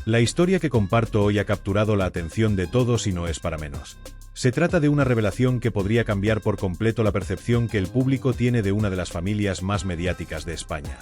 La historia que comparto hoy ha capturado la atención de todos y no es para menos. Se trata de una revelación que podría cambiar por completo la percepción que el público tiene de una de las familias más mediáticas de España.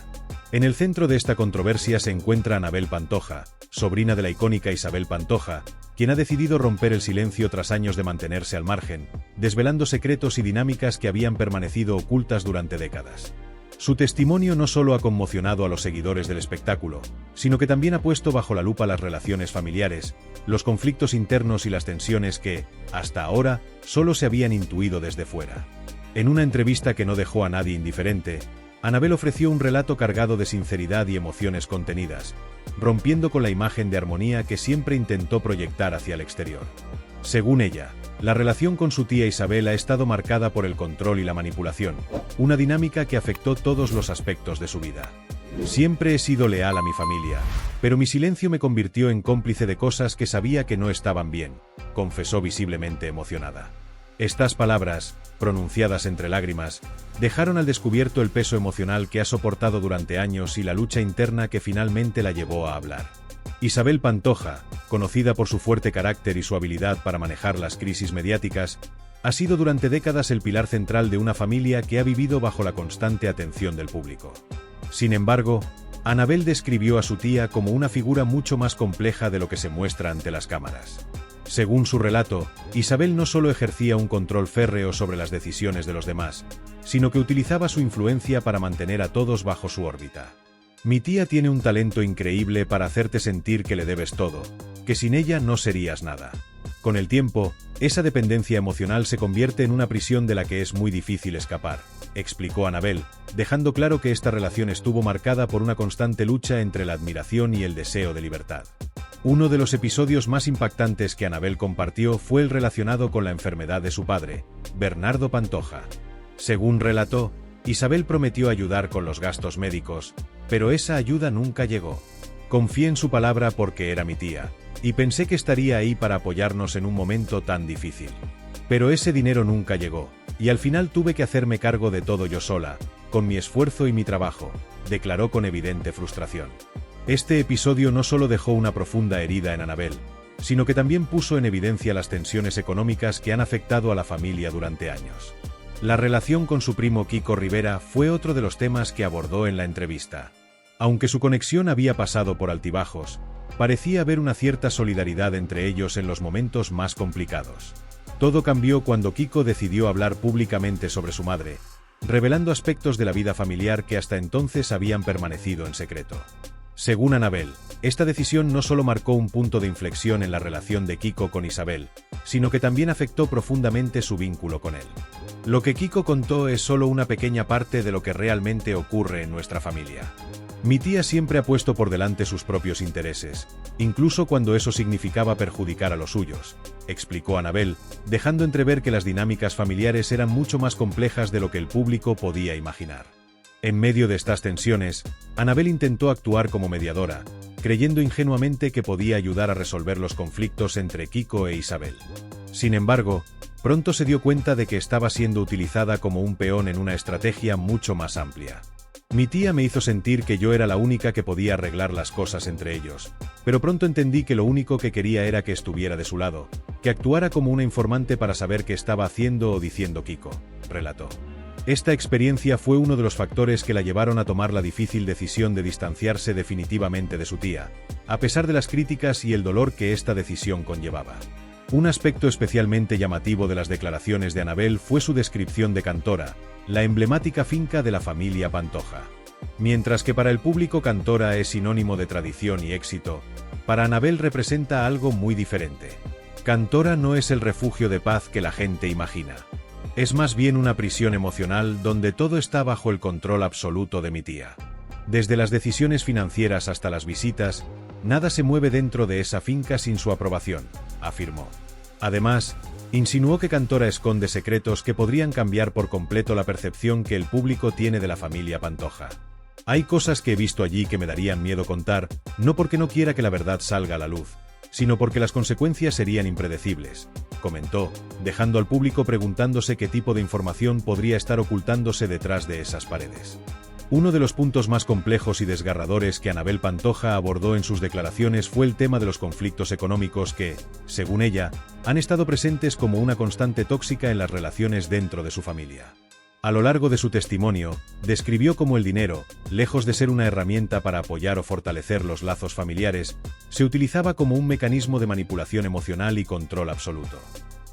En el centro de esta controversia se encuentra Anabel Pantoja, sobrina de la icónica Isabel Pantoja, quien ha decidido romper el silencio tras años de mantenerse al margen, desvelando secretos y dinámicas que habían permanecido ocultas durante décadas. Su testimonio no solo ha conmocionado a los seguidores del espectáculo, sino que también ha puesto bajo la lupa las relaciones familiares, los conflictos internos y las tensiones que, hasta ahora, solo se habían intuido desde fuera. En una entrevista que no dejó a nadie indiferente, Anabel ofreció un relato cargado de sinceridad y emociones contenidas, rompiendo con la imagen de armonía que siempre intentó proyectar hacia el exterior. Según ella, la relación con su tía Isabel ha estado marcada por el control y la manipulación, una dinámica que afectó todos los aspectos de su vida. Siempre he sido leal a mi familia, pero mi silencio me convirtió en cómplice de cosas que sabía que no estaban bien, confesó visiblemente emocionada. Estas palabras, pronunciadas entre lágrimas, dejaron al descubierto el peso emocional que ha soportado durante años y la lucha interna que finalmente la llevó a hablar. Isabel Pantoja, conocida por su fuerte carácter y su habilidad para manejar las crisis mediáticas, ha sido durante décadas el pilar central de una familia que ha vivido bajo la constante atención del público. Sin embargo, Anabel describió a su tía como una figura mucho más compleja de lo que se muestra ante las cámaras. Según su relato, Isabel no solo ejercía un control férreo sobre las decisiones de los demás, sino que utilizaba su influencia para mantener a todos bajo su órbita. Mi tía tiene un talento increíble para hacerte sentir que le debes todo, que sin ella no serías nada. Con el tiempo, esa dependencia emocional se convierte en una prisión de la que es muy difícil escapar, explicó Anabel, dejando claro que esta relación estuvo marcada por una constante lucha entre la admiración y el deseo de libertad. Uno de los episodios más impactantes que Anabel compartió fue el relacionado con la enfermedad de su padre, Bernardo Pantoja. Según relató, Isabel prometió ayudar con los gastos médicos, pero esa ayuda nunca llegó. Confié en su palabra porque era mi tía, y pensé que estaría ahí para apoyarnos en un momento tan difícil. Pero ese dinero nunca llegó, y al final tuve que hacerme cargo de todo yo sola, con mi esfuerzo y mi trabajo, declaró con evidente frustración. Este episodio no solo dejó una profunda herida en Anabel, sino que también puso en evidencia las tensiones económicas que han afectado a la familia durante años. La relación con su primo Kiko Rivera fue otro de los temas que abordó en la entrevista. Aunque su conexión había pasado por altibajos, parecía haber una cierta solidaridad entre ellos en los momentos más complicados. Todo cambió cuando Kiko decidió hablar públicamente sobre su madre, revelando aspectos de la vida familiar que hasta entonces habían permanecido en secreto. Según Anabel, esta decisión no solo marcó un punto de inflexión en la relación de Kiko con Isabel, sino que también afectó profundamente su vínculo con él. Lo que Kiko contó es solo una pequeña parte de lo que realmente ocurre en nuestra familia. Mi tía siempre ha puesto por delante sus propios intereses, incluso cuando eso significaba perjudicar a los suyos, explicó Anabel, dejando entrever que las dinámicas familiares eran mucho más complejas de lo que el público podía imaginar. En medio de estas tensiones, Anabel intentó actuar como mediadora, creyendo ingenuamente que podía ayudar a resolver los conflictos entre Kiko e Isabel. Sin embargo, pronto se dio cuenta de que estaba siendo utilizada como un peón en una estrategia mucho más amplia. Mi tía me hizo sentir que yo era la única que podía arreglar las cosas entre ellos, pero pronto entendí que lo único que quería era que estuviera de su lado, que actuara como una informante para saber qué estaba haciendo o diciendo Kiko, relató. Esta experiencia fue uno de los factores que la llevaron a tomar la difícil decisión de distanciarse definitivamente de su tía, a pesar de las críticas y el dolor que esta decisión conllevaba. Un aspecto especialmente llamativo de las declaraciones de Anabel fue su descripción de Cantora, la emblemática finca de la familia Pantoja. Mientras que para el público Cantora es sinónimo de tradición y éxito, para Anabel representa algo muy diferente. Cantora no es el refugio de paz que la gente imagina. Es más bien una prisión emocional donde todo está bajo el control absoluto de mi tía. Desde las decisiones financieras hasta las visitas, nada se mueve dentro de esa finca sin su aprobación, afirmó. Además, insinuó que Cantora esconde secretos que podrían cambiar por completo la percepción que el público tiene de la familia Pantoja. Hay cosas que he visto allí que me darían miedo contar, no porque no quiera que la verdad salga a la luz, sino porque las consecuencias serían impredecibles, comentó, dejando al público preguntándose qué tipo de información podría estar ocultándose detrás de esas paredes. Uno de los puntos más complejos y desgarradores que Anabel Pantoja abordó en sus declaraciones fue el tema de los conflictos económicos que, según ella, han estado presentes como una constante tóxica en las relaciones dentro de su familia. A lo largo de su testimonio, describió cómo el dinero, lejos de ser una herramienta para apoyar o fortalecer los lazos familiares, se utilizaba como un mecanismo de manipulación emocional y control absoluto.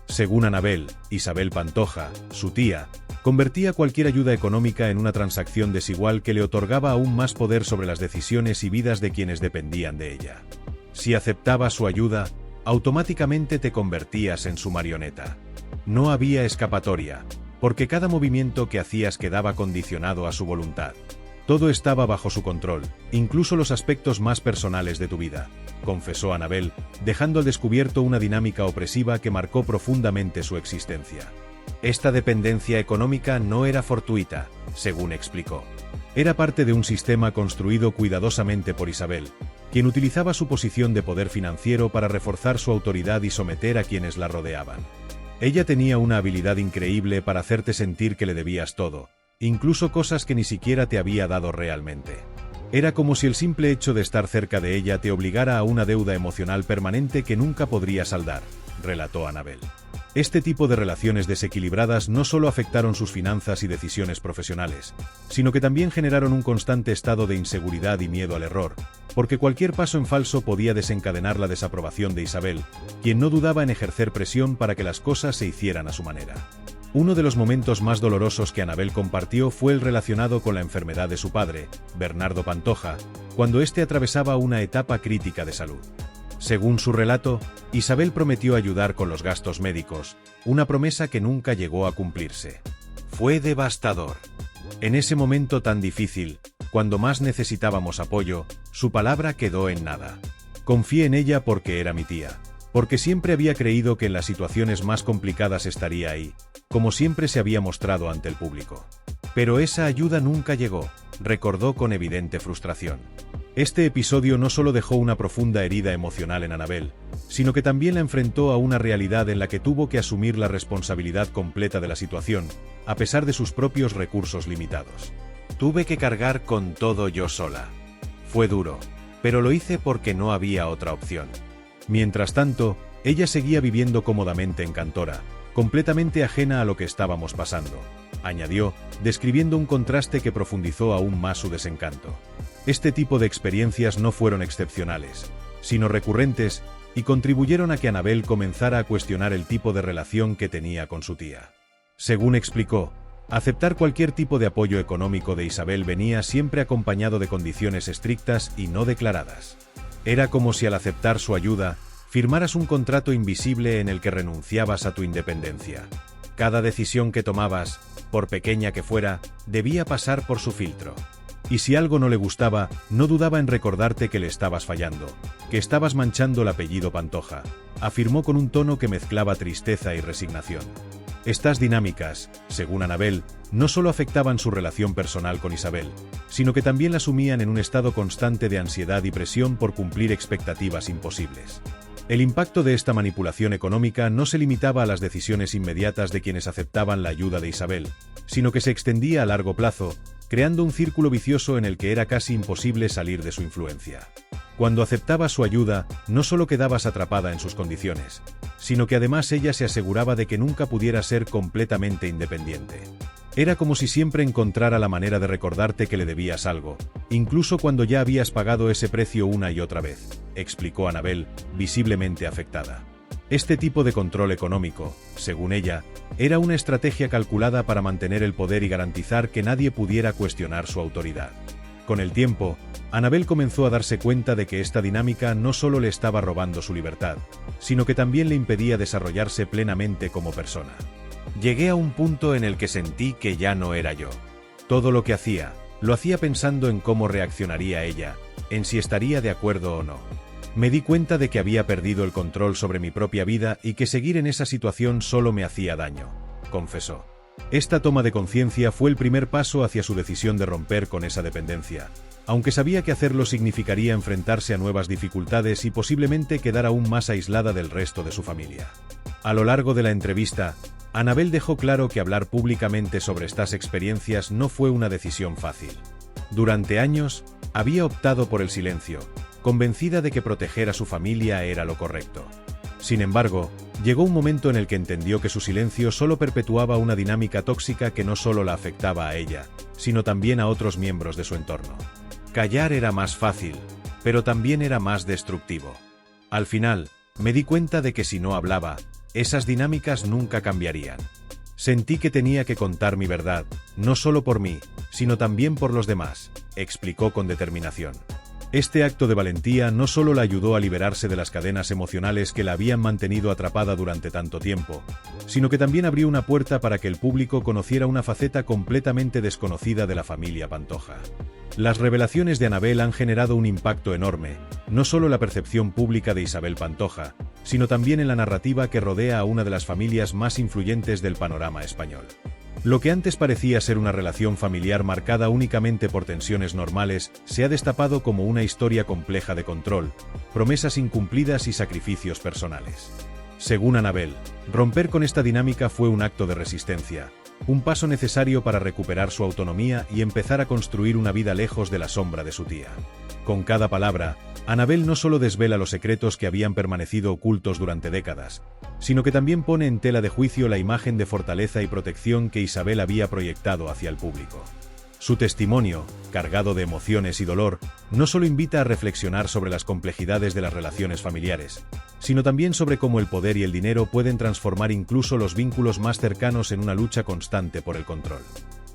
Según Anabel, Isabel Pantoja, su tía, convertía cualquier ayuda económica en una transacción desigual que le otorgaba aún más poder sobre las decisiones y vidas de quienes dependían de ella. Si aceptabas su ayuda, automáticamente te convertías en su marioneta. No había escapatoria, porque cada movimiento que hacías quedaba condicionado a su voluntad. Todo estaba bajo su control, incluso los aspectos más personales de tu vida, confesó Anabel, dejando al descubierto una dinámica opresiva que marcó profundamente su existencia. Esta dependencia económica no era fortuita, según explicó. Era parte de un sistema construido cuidadosamente por Isabel, quien utilizaba su posición de poder financiero para reforzar su autoridad y someter a quienes la rodeaban. Ella tenía una habilidad increíble para hacerte sentir que le debías todo, incluso cosas que ni siquiera te había dado realmente. Era como si el simple hecho de estar cerca de ella te obligara a una deuda emocional permanente que nunca podría saldar, relató Anabel. Este tipo de relaciones desequilibradas no solo afectaron sus finanzas y decisiones profesionales, sino que también generaron un constante estado de inseguridad y miedo al error, porque cualquier paso en falso podía desencadenar la desaprobación de Isabel, quien no dudaba en ejercer presión para que las cosas se hicieran a su manera. Uno de los momentos más dolorosos que Anabel compartió fue el relacionado con la enfermedad de su padre, Bernardo Pantoja, cuando éste atravesaba una etapa crítica de salud. Según su relato, Isabel prometió ayudar con los gastos médicos, una promesa que nunca llegó a cumplirse. Fue devastador. En ese momento tan difícil, cuando más necesitábamos apoyo, su palabra quedó en nada. Confié en ella porque era mi tía, porque siempre había creído que en las situaciones más complicadas estaría ahí, como siempre se había mostrado ante el público. Pero esa ayuda nunca llegó, recordó con evidente frustración. Este episodio no solo dejó una profunda herida emocional en Anabel, sino que también la enfrentó a una realidad en la que tuvo que asumir la responsabilidad completa de la situación, a pesar de sus propios recursos limitados. Tuve que cargar con todo yo sola. Fue duro, pero lo hice porque no había otra opción. Mientras tanto, ella seguía viviendo cómodamente en Cantora, completamente ajena a lo que estábamos pasando, añadió, describiendo un contraste que profundizó aún más su desencanto. Este tipo de experiencias no fueron excepcionales, sino recurrentes, y contribuyeron a que Anabel comenzara a cuestionar el tipo de relación que tenía con su tía. Según explicó, aceptar cualquier tipo de apoyo económico de Isabel venía siempre acompañado de condiciones estrictas y no declaradas. Era como si al aceptar su ayuda, firmaras un contrato invisible en el que renunciabas a tu independencia. Cada decisión que tomabas, por pequeña que fuera, debía pasar por su filtro. Y si algo no le gustaba, no dudaba en recordarte que le estabas fallando, que estabas manchando el apellido Pantoja, afirmó con un tono que mezclaba tristeza y resignación. Estas dinámicas, según Anabel, no solo afectaban su relación personal con Isabel, sino que también la sumían en un estado constante de ansiedad y presión por cumplir expectativas imposibles. El impacto de esta manipulación económica no se limitaba a las decisiones inmediatas de quienes aceptaban la ayuda de Isabel, sino que se extendía a largo plazo, creando un círculo vicioso en el que era casi imposible salir de su influencia. Cuando aceptabas su ayuda, no solo quedabas atrapada en sus condiciones, sino que además ella se aseguraba de que nunca pudiera ser completamente independiente. Era como si siempre encontrara la manera de recordarte que le debías algo, incluso cuando ya habías pagado ese precio una y otra vez, explicó Anabel, visiblemente afectada. Este tipo de control económico, según ella, era una estrategia calculada para mantener el poder y garantizar que nadie pudiera cuestionar su autoridad. Con el tiempo, Anabel comenzó a darse cuenta de que esta dinámica no solo le estaba robando su libertad, sino que también le impedía desarrollarse plenamente como persona. Llegué a un punto en el que sentí que ya no era yo. Todo lo que hacía, lo hacía pensando en cómo reaccionaría ella, en si estaría de acuerdo o no. Me di cuenta de que había perdido el control sobre mi propia vida y que seguir en esa situación solo me hacía daño, confesó. Esta toma de conciencia fue el primer paso hacia su decisión de romper con esa dependencia, aunque sabía que hacerlo significaría enfrentarse a nuevas dificultades y posiblemente quedar aún más aislada del resto de su familia. A lo largo de la entrevista, Anabel dejó claro que hablar públicamente sobre estas experiencias no fue una decisión fácil. Durante años, había optado por el silencio, convencida de que proteger a su familia era lo correcto. Sin embargo, llegó un momento en el que entendió que su silencio solo perpetuaba una dinámica tóxica que no solo la afectaba a ella, sino también a otros miembros de su entorno. Callar era más fácil, pero también era más destructivo. Al final, me di cuenta de que si no hablaba, esas dinámicas nunca cambiarían. Sentí que tenía que contar mi verdad, no solo por mí, sino también por los demás, explicó con determinación. Este acto de valentía no solo la ayudó a liberarse de las cadenas emocionales que la habían mantenido atrapada durante tanto tiempo, sino que también abrió una puerta para que el público conociera una faceta completamente desconocida de la familia Pantoja. Las revelaciones de Anabel han generado un impacto enorme, no solo en la percepción pública de Isabel Pantoja, sino también en la narrativa que rodea a una de las familias más influyentes del panorama español. Lo que antes parecía ser una relación familiar marcada únicamente por tensiones normales, se ha destapado como una historia compleja de control, promesas incumplidas y sacrificios personales. Según Anabel, romper con esta dinámica fue un acto de resistencia, un paso necesario para recuperar su autonomía y empezar a construir una vida lejos de la sombra de su tía. Con cada palabra, Anabel no solo desvela los secretos que habían permanecido ocultos durante décadas, sino que también pone en tela de juicio la imagen de fortaleza y protección que Isabel había proyectado hacia el público. Su testimonio, cargado de emociones y dolor, no solo invita a reflexionar sobre las complejidades de las relaciones familiares, sino también sobre cómo el poder y el dinero pueden transformar incluso los vínculos más cercanos en una lucha constante por el control.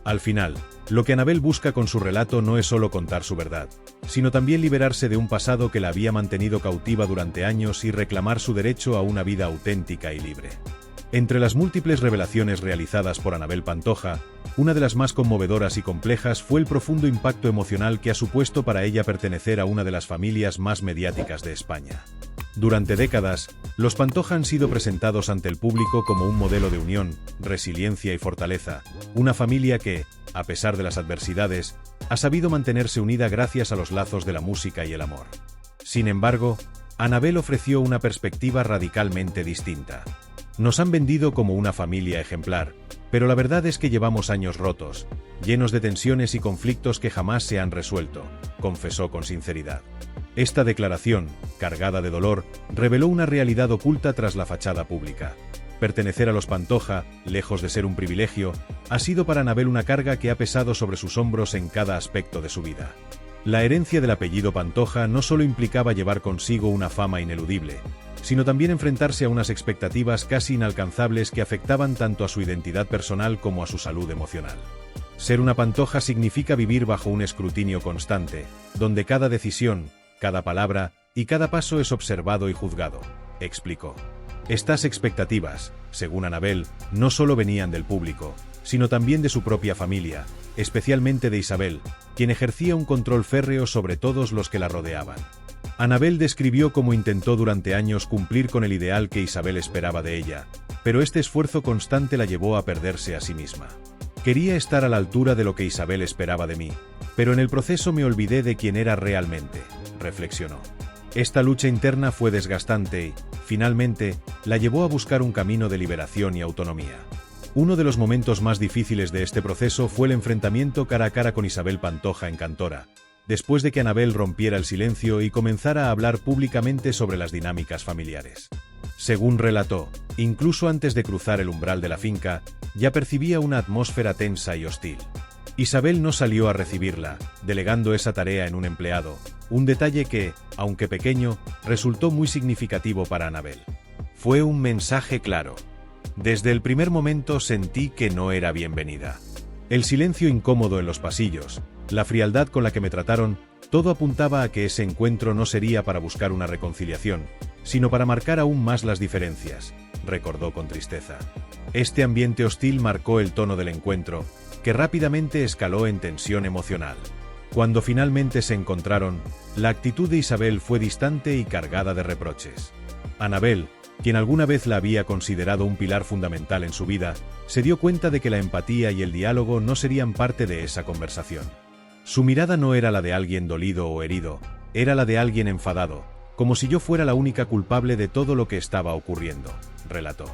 Al final, lo que Anabel busca con su relato no es solo contar su verdad, sino también liberarse de un pasado que la había mantenido cautiva durante años y reclamar su derecho a una vida auténtica y libre. Entre las múltiples revelaciones realizadas por Anabel Pantoja, una de las más conmovedoras y complejas fue el profundo impacto emocional que ha supuesto para ella pertenecer a una de las familias más mediáticas de España. Durante décadas, los Pantoja han sido presentados ante el público como un modelo de unión, resiliencia y fortaleza, una familia que, a pesar de las adversidades, ha sabido mantenerse unida gracias a los lazos de la música y el amor. Sin embargo, Anabel ofreció una perspectiva radicalmente distinta. Nos han vendido como una familia ejemplar, pero la verdad es que llevamos años rotos, llenos de tensiones y conflictos que jamás se han resuelto, confesó con sinceridad. Esta declaración, cargada de dolor, reveló una realidad oculta tras la fachada pública. Pertenecer a los Pantoja, lejos de ser un privilegio, ha sido para Anabel una carga que ha pesado sobre sus hombros en cada aspecto de su vida. La herencia del apellido Pantoja no solo implicaba llevar consigo una fama ineludible, sino también enfrentarse a unas expectativas casi inalcanzables que afectaban tanto a su identidad personal como a su salud emocional. Ser una Pantoja significa vivir bajo un escrutinio constante, donde cada decisión, cada palabra y cada paso es observado y juzgado, explicó. Estas expectativas, según Anabel, no solo venían del público, sino también de su propia familia, especialmente de Isabel, quien ejercía un control férreo sobre todos los que la rodeaban. Anabel describió cómo intentó durante años cumplir con el ideal que Isabel esperaba de ella, pero este esfuerzo constante la llevó a perderse a sí misma. Quería estar a la altura de lo que Isabel esperaba de mí, pero en el proceso me olvidé de quién era realmente, reflexionó. Esta lucha interna fue desgastante y, finalmente, la llevó a buscar un camino de liberación y autonomía. Uno de los momentos más difíciles de este proceso fue el enfrentamiento cara a cara con Isabel Pantoja en Cantora, después de que Anabel rompiera el silencio y comenzara a hablar públicamente sobre las dinámicas familiares. Según relató, incluso antes de cruzar el umbral de la finca, ya percibía una atmósfera tensa y hostil. Isabel no salió a recibirla, delegando esa tarea en un empleado, un detalle que, aunque pequeño, resultó muy significativo para Anabel. Fue un mensaje claro. Desde el primer momento sentí que no era bienvenida. El silencio incómodo en los pasillos, la frialdad con la que me trataron, todo apuntaba a que ese encuentro no sería para buscar una reconciliación, sino para marcar aún más las diferencias, recordó con tristeza. Este ambiente hostil marcó el tono del encuentro, que rápidamente escaló en tensión emocional. Cuando finalmente se encontraron, la actitud de Isabel fue distante y cargada de reproches. Anabel, quien alguna vez la había considerado un pilar fundamental en su vida, se dio cuenta de que la empatía y el diálogo no serían parte de esa conversación. Su mirada no era la de alguien dolido o herido, era la de alguien enfadado, como si yo fuera la única culpable de todo lo que estaba ocurriendo, relató.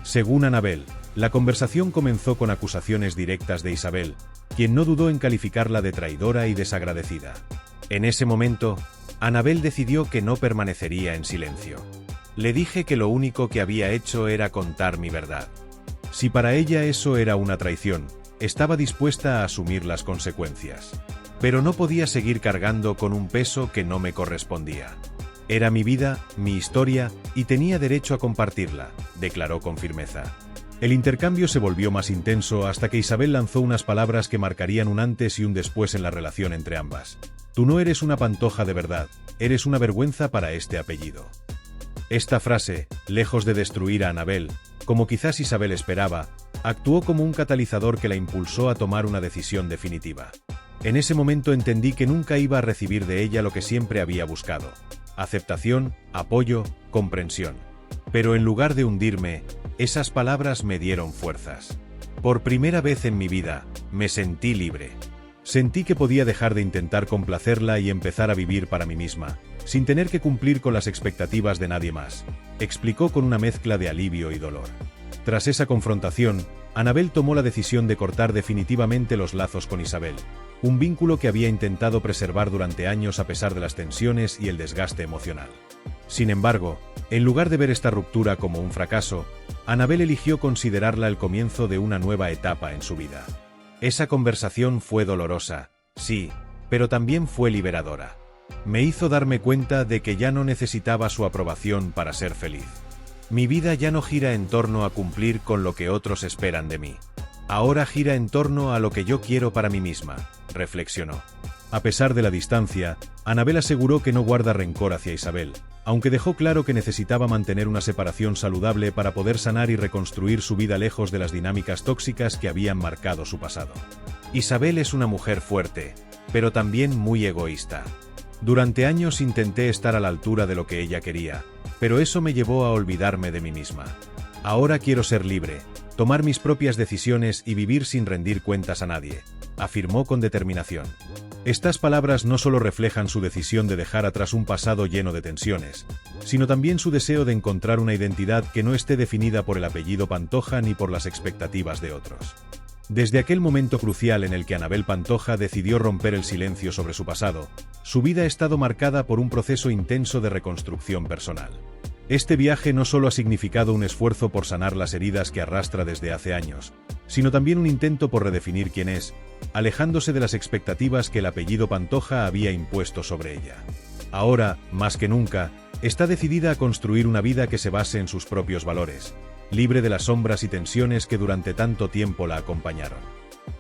Según Anabel, la conversación comenzó con acusaciones directas de Isabel, quien no dudó en calificarla de traidora y desagradecida. En ese momento, Anabel decidió que no permanecería en silencio. Le dije que lo único que había hecho era contar mi verdad. Si para ella eso era una traición, estaba dispuesta a asumir las consecuencias. Pero no podía seguir cargando con un peso que no me correspondía. Era mi vida, mi historia, y tenía derecho a compartirla, declaró con firmeza. El intercambio se volvió más intenso hasta que Isabel lanzó unas palabras que marcarían un antes y un después en la relación entre ambas. Tú no eres una Pantoja de verdad, eres una vergüenza para este apellido. Esta frase, lejos de destruir a Anabel, como quizás Isabel esperaba, actuó como un catalizador que la impulsó a tomar una decisión definitiva. En ese momento entendí que nunca iba a recibir de ella lo que siempre había buscado: aceptación, apoyo, comprensión. Pero en lugar de hundirme, esas palabras me dieron fuerzas. Por primera vez en mi vida, me sentí libre. Sentí que podía dejar de intentar complacerla y empezar a vivir para mí misma, sin tener que cumplir con las expectativas de nadie más, explicó con una mezcla de alivio y dolor. Tras esa confrontación, Anabel tomó la decisión de cortar definitivamente los lazos con Isabel, un vínculo que había intentado preservar durante años a pesar de las tensiones y el desgaste emocional. Sin embargo, en lugar de ver esta ruptura como un fracaso, Anabel eligió considerarla el comienzo de una nueva etapa en su vida. Esa conversación fue dolorosa, sí, pero también fue liberadora. Me hizo darme cuenta de que ya no necesitaba su aprobación para ser feliz. Mi vida ya no gira en torno a cumplir con lo que otros esperan de mí. Ahora gira en torno a lo que yo quiero para mí misma, reflexionó. A pesar de la distancia, Anabel aseguró que no guarda rencor hacia Isabel, aunque dejó claro que necesitaba mantener una separación saludable para poder sanar y reconstruir su vida lejos de las dinámicas tóxicas que habían marcado su pasado. Isabel es una mujer fuerte, pero también muy egoísta. Durante años intenté estar a la altura de lo que ella quería, pero eso me llevó a olvidarme de mí misma. Ahora quiero ser libre, tomar mis propias decisiones y vivir sin rendir cuentas a nadie, afirmó con determinación. Estas palabras no solo reflejan su decisión de dejar atrás un pasado lleno de tensiones, sino también su deseo de encontrar una identidad que no esté definida por el apellido Pantoja ni por las expectativas de otros. Desde aquel momento crucial en el que Anabel Pantoja decidió romper el silencio sobre su pasado, su vida ha estado marcada por un proceso intenso de reconstrucción personal. Este viaje no solo ha significado un esfuerzo por sanar las heridas que arrastra desde hace años, sino también un intento por redefinir quién es, alejándose de las expectativas que el apellido Pantoja había impuesto sobre ella. Ahora, más que nunca, está decidida a construir una vida que se base en sus propios valores, libre de las sombras y tensiones que durante tanto tiempo la acompañaron.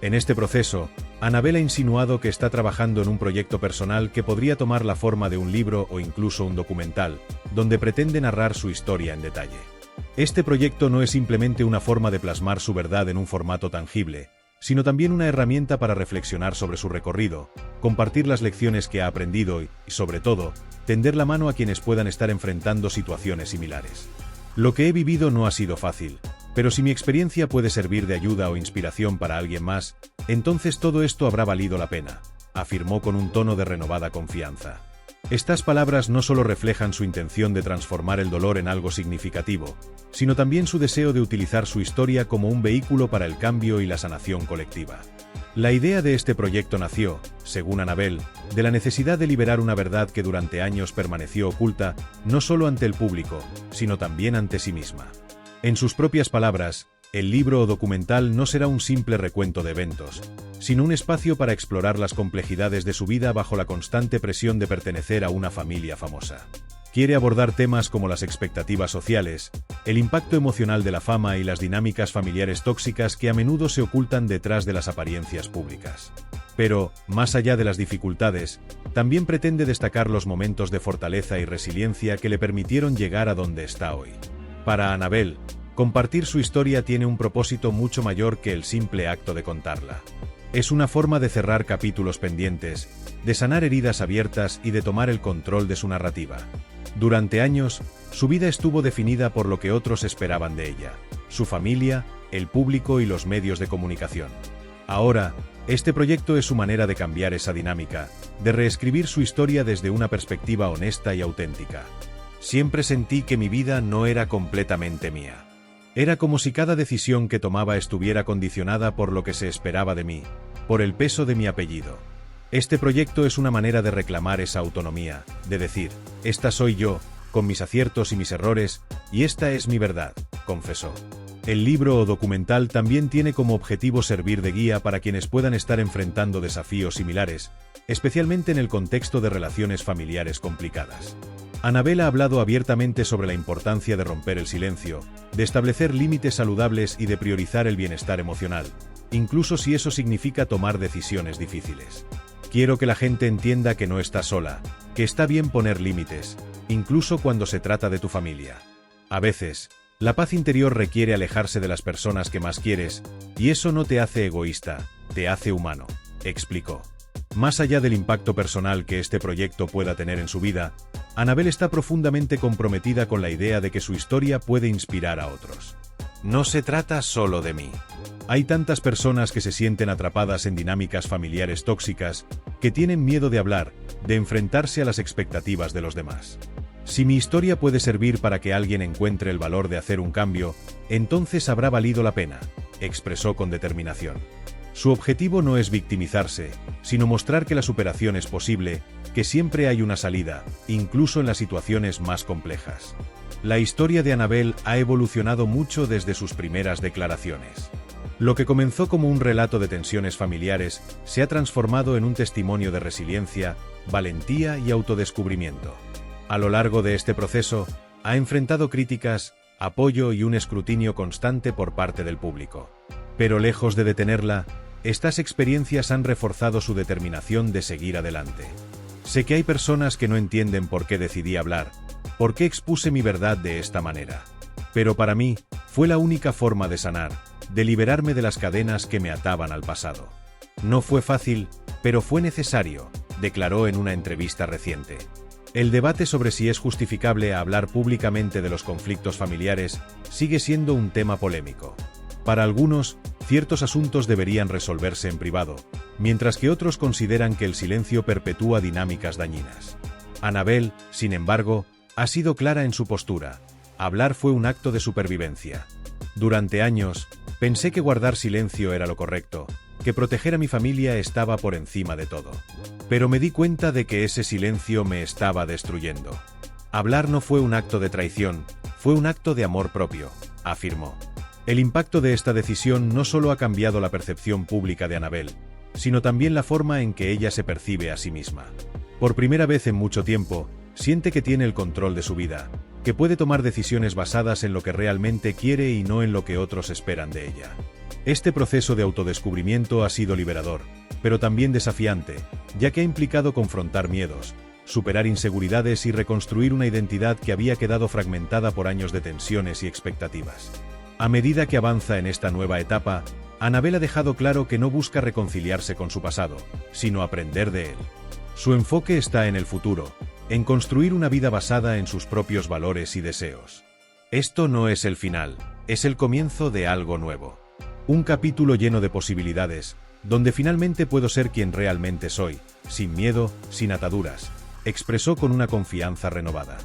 En este proceso, Anabel ha insinuado que está trabajando en un proyecto personal que podría tomar la forma de un libro o incluso un documental, donde pretende narrar su historia en detalle. Este proyecto no es simplemente una forma de plasmar su verdad en un formato tangible, sino también una herramienta para reflexionar sobre su recorrido, compartir las lecciones que ha aprendido y, sobre todo, tender la mano a quienes puedan estar enfrentando situaciones similares. Lo que he vivido no ha sido fácil, pero si mi experiencia puede servir de ayuda o inspiración para alguien más, entonces todo esto habrá valido la pena, afirmó con un tono de renovada confianza. Estas palabras no solo reflejan su intención de transformar el dolor en algo significativo, sino también su deseo de utilizar su historia como un vehículo para el cambio y la sanación colectiva. La idea de este proyecto nació, según Anabel, de la necesidad de liberar una verdad que durante años permaneció oculta, no solo ante el público, sino también ante sí misma. En sus propias palabras, el libro o documental no será un simple recuento de eventos, sino un espacio para explorar las complejidades de su vida bajo la constante presión de pertenecer a una familia famosa. Quiere abordar temas como las expectativas sociales, el impacto emocional de la fama y las dinámicas familiares tóxicas que a menudo se ocultan detrás de las apariencias públicas. Pero, más allá de las dificultades, también pretende destacar los momentos de fortaleza y resiliencia que le permitieron llegar a donde está hoy. Para Anabel, compartir su historia tiene un propósito mucho mayor que el simple acto de contarla. Es una forma de cerrar capítulos pendientes, de sanar heridas abiertas y de tomar el control de su narrativa. Durante años, su vida estuvo definida por lo que otros esperaban de ella, su familia, el público y los medios de comunicación. Ahora, este proyecto es su manera de cambiar esa dinámica, de reescribir su historia desde una perspectiva honesta y auténtica. Siempre sentí que mi vida no era completamente mía. Era como si cada decisión que tomaba estuviera condicionada por lo que se esperaba de mí, por el peso de mi apellido. Este proyecto es una manera de reclamar esa autonomía, de decir, esta soy yo, con mis aciertos y mis errores, y esta es mi verdad, confesó. El libro o documental también tiene como objetivo servir de guía para quienes puedan estar enfrentando desafíos similares, especialmente en el contexto de relaciones familiares complicadas. Anabel ha hablado abiertamente sobre la importancia de romper el silencio, de establecer límites saludables y de priorizar el bienestar emocional, incluso si eso significa tomar decisiones difíciles. Quiero que la gente entienda que no está sola, que está bien poner límites, incluso cuando se trata de tu familia. A veces, la paz interior requiere alejarse de las personas que más quieres, y eso no te hace egoísta, te hace humano, explicó. Más allá del impacto personal que este proyecto pueda tener en su vida, Anabel está profundamente comprometida con la idea de que su historia puede inspirar a otros. No se trata solo de mí. Hay tantas personas que se sienten atrapadas en dinámicas familiares tóxicas, que tienen miedo de hablar, de enfrentarse a las expectativas de los demás. Si mi historia puede servir para que alguien encuentre el valor de hacer un cambio, entonces habrá valido la pena, expresó con determinación. Su objetivo no es victimizarse, sino mostrar que la superación es posible, que siempre hay una salida, incluso en las situaciones más complejas. La historia de Anabel ha evolucionado mucho desde sus primeras declaraciones. Lo que comenzó como un relato de tensiones familiares se ha transformado en un testimonio de resiliencia, valentía y autodescubrimiento. A lo largo de este proceso, ha enfrentado críticas, apoyo y un escrutinio constante por parte del público. Pero lejos de detenerla, estas experiencias han reforzado su determinación de seguir adelante. Sé que hay personas que no entienden por qué decidí hablar, por qué expuse mi verdad de esta manera. Pero para mí, fue la única forma de sanar, de liberarme de las cadenas que me ataban al pasado. No fue fácil, pero fue necesario, declaró en una entrevista reciente. El debate sobre si es justificable hablar públicamente de los conflictos familiares sigue siendo un tema polémico. Para algunos, ciertos asuntos deberían resolverse en privado, mientras que otros consideran que el silencio perpetúa dinámicas dañinas. Anabel, sin embargo, ha sido clara en su postura. Hablar fue un acto de supervivencia. Durante años, pensé que guardar silencio era lo correcto, que proteger a mi familia estaba por encima de todo. Pero me di cuenta de que ese silencio me estaba destruyendo. Hablar no fue un acto de traición, fue un acto de amor propio, afirmó. El impacto de esta decisión no solo ha cambiado la percepción pública de Anabel, sino también la forma en que ella se percibe a sí misma. Por primera vez en mucho tiempo, siente que tiene el control de su vida, que puede tomar decisiones basadas en lo que realmente quiere y no en lo que otros esperan de ella. Este proceso de autodescubrimiento ha sido liberador, pero también desafiante, ya que ha implicado confrontar miedos, superar inseguridades y reconstruir una identidad que había quedado fragmentada por años de tensiones y expectativas. A medida que avanza en esta nueva etapa, Anabel ha dejado claro que no busca reconciliarse con su pasado, sino aprender de él. Su enfoque está en el futuro, en construir una vida basada en sus propios valores y deseos. Esto no es el final, es el comienzo de algo nuevo. Un capítulo lleno de posibilidades, donde finalmente puedo ser quien realmente soy, sin miedo, sin ataduras, expresó con una confianza renovada.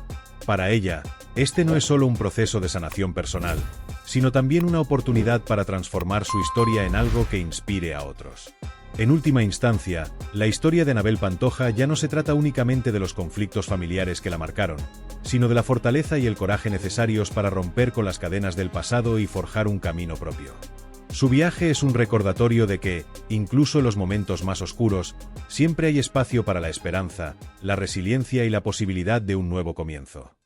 Para ella, este no es solo un proceso de sanación personal, sino también una oportunidad para transformar su historia en algo que inspire a otros. En última instancia, la historia de Anabel Pantoja ya no se trata únicamente de los conflictos familiares que la marcaron, sino de la fortaleza y el coraje necesarios para romper con las cadenas del pasado y forjar un camino propio. Su viaje es un recordatorio de que, incluso en los momentos más oscuros, siempre hay espacio para la esperanza, la resiliencia y la posibilidad de un nuevo comienzo.